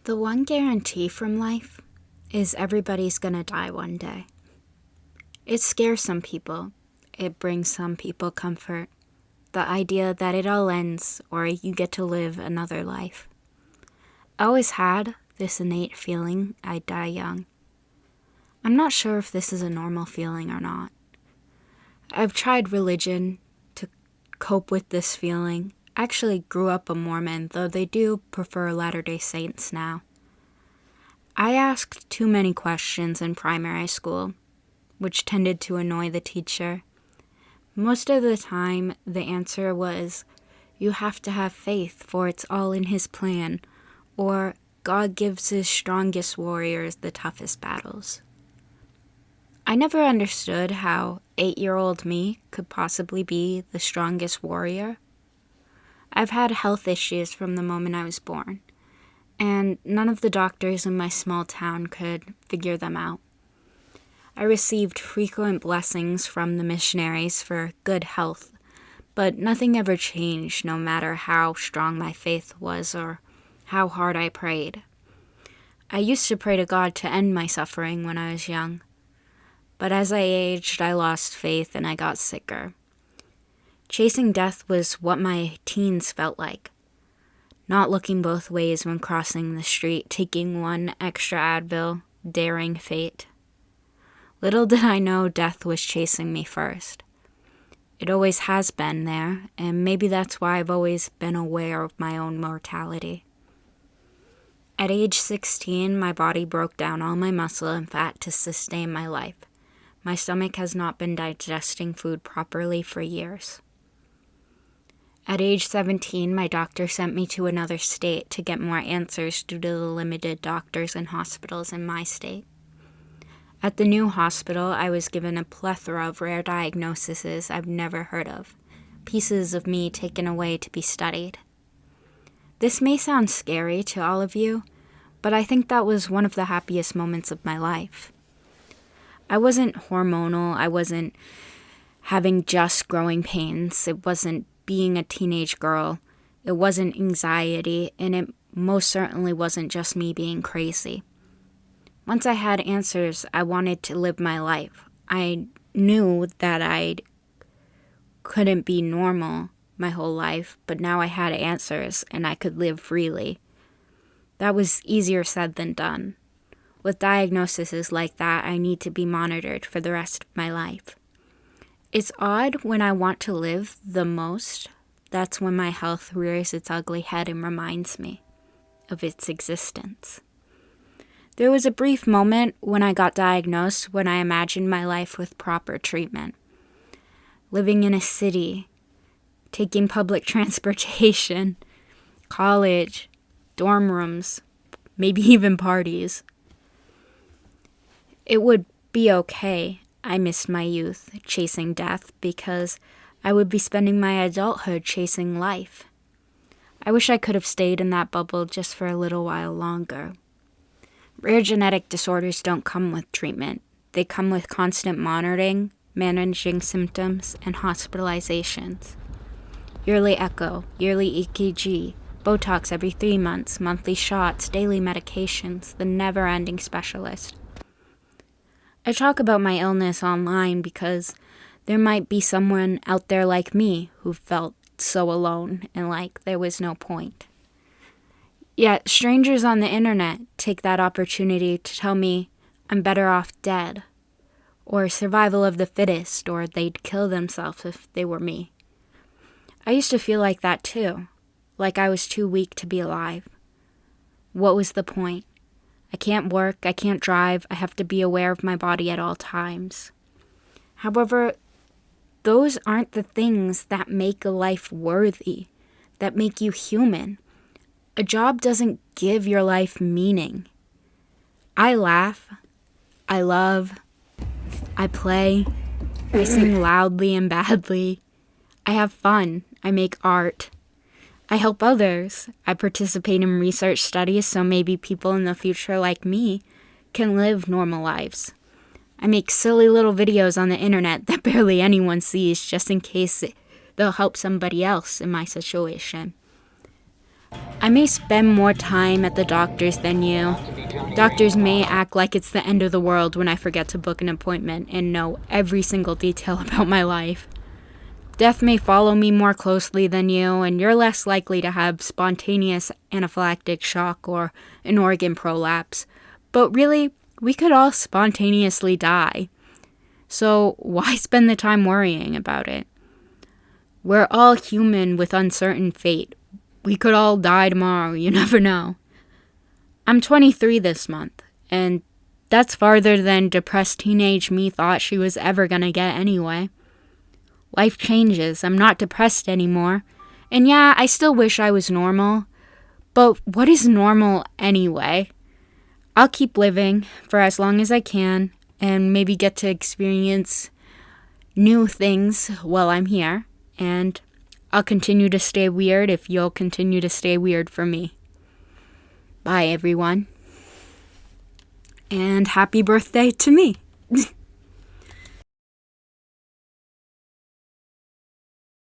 The one guarantee from life is everybody's gonna die one day. It scares some people. It brings some people comfort. The idea that it all ends or you get to live another life. I always had this innate feeling I'd die young. I'm not sure if this is a normal feeling or not. I've tried religion to cope with this feeling. I actually grew up a Mormon, though they do prefer Latter-day Saints now. I asked too many questions in primary school, which tended to annoy the teacher. Most of the time, the answer was, "You have to have faith, for it's all in His plan," or "God gives His strongest warriors the toughest battles." I never understood how 8-year-old me could possibly be the strongest warrior. I've had health issues from the moment I was born, and none of the doctors in my small town could figure them out. I received frequent blessings from the missionaries for good health, but nothing ever changed no matter how strong my faith was or how hard I prayed. I used to pray to God to end my suffering when I was young, but as I aged, I lost faith and I got sicker. Chasing death was what my teens felt like. Not looking both ways when crossing the street, taking one extra Advil, daring fate. Little did I know death was chasing me first. It always has been there, and maybe that's why I've always been aware of my own mortality. At age 16, my body broke down all my muscle and fat to sustain my life. My stomach has not been digesting food properly for years. At age 17, my doctor sent me to another state to get more answers due to the limited doctors and hospitals in my state. At the new hospital, I was given a plethora of rare diagnoses I've never heard of, pieces of me taken away to be studied. This may sound scary to all of you, but I think that was one of the happiest moments of my life. I wasn't hormonal, I wasn't having just growing pains, it wasn't being a teenage girl, it wasn't anxiety, and it most certainly wasn't just me being crazy. Once I had answers, I wanted to live my life. I knew that I couldn't be normal my whole life, but now I had answers and I could live freely. That was easier said than done. With diagnoses like that, I need to be monitored for the rest of my life. It's odd when I want to live the most, that's when my health rears its ugly head and reminds me of its existence. There was a brief moment when I got diagnosed when I imagined my life with proper treatment. Living in a city, taking public transportation, college, dorm rooms, maybe even parties. It would be okay. I missed my youth, chasing death, because I would be spending my adulthood chasing life. I wish I could have stayed in that bubble just for a little while longer. Rare genetic disorders don't come with treatment. They come with constant monitoring, managing symptoms, and hospitalizations. Yearly echo, yearly EKG, Botox every 3 months, monthly shots, daily medications, the never-ending specialist. I talk about my illness online because there might be someone out there like me who felt so alone and like there was no point. Yet strangers on the internet take that opportunity to tell me I'm better off dead, or survival of the fittest, or they'd kill themselves if they were me. I used to feel like that too, like I was too weak to be alive. What was the point? I can't work, I can't drive, I have to be aware of my body at all times. However, those aren't the things that make a life worthy, that make you human. A job doesn't give your life meaning. I laugh, I love, I play, I sing loudly and badly, I have fun, I make art, I help others, I participate in research studies so maybe people in the future like me can live normal lives. I make silly little videos on the internet that barely anyone sees just in case they'll help somebody else in my situation. I may spend more time at the doctor's than you. Doctors may act like it's the end of the world when I forget to book an appointment and know every single detail about my life. Death may follow me more closely than you, and you're less likely to have spontaneous anaphylactic shock or an organ prolapse. But really, we could all spontaneously die. So why spend the time worrying about it? We're all human with uncertain fate. We could all die tomorrow, you never know. I'm 23 this month, and that's farther than depressed teenage me thought she was ever gonna get anyway. Life changes, I'm not depressed anymore, and yeah, I still wish I was normal, but what is normal anyway? I'll keep living for as long as I can, and maybe get to experience new things while I'm here, and I'll continue to stay weird if you'll continue to stay weird for me. Bye, everyone. And happy birthday to me.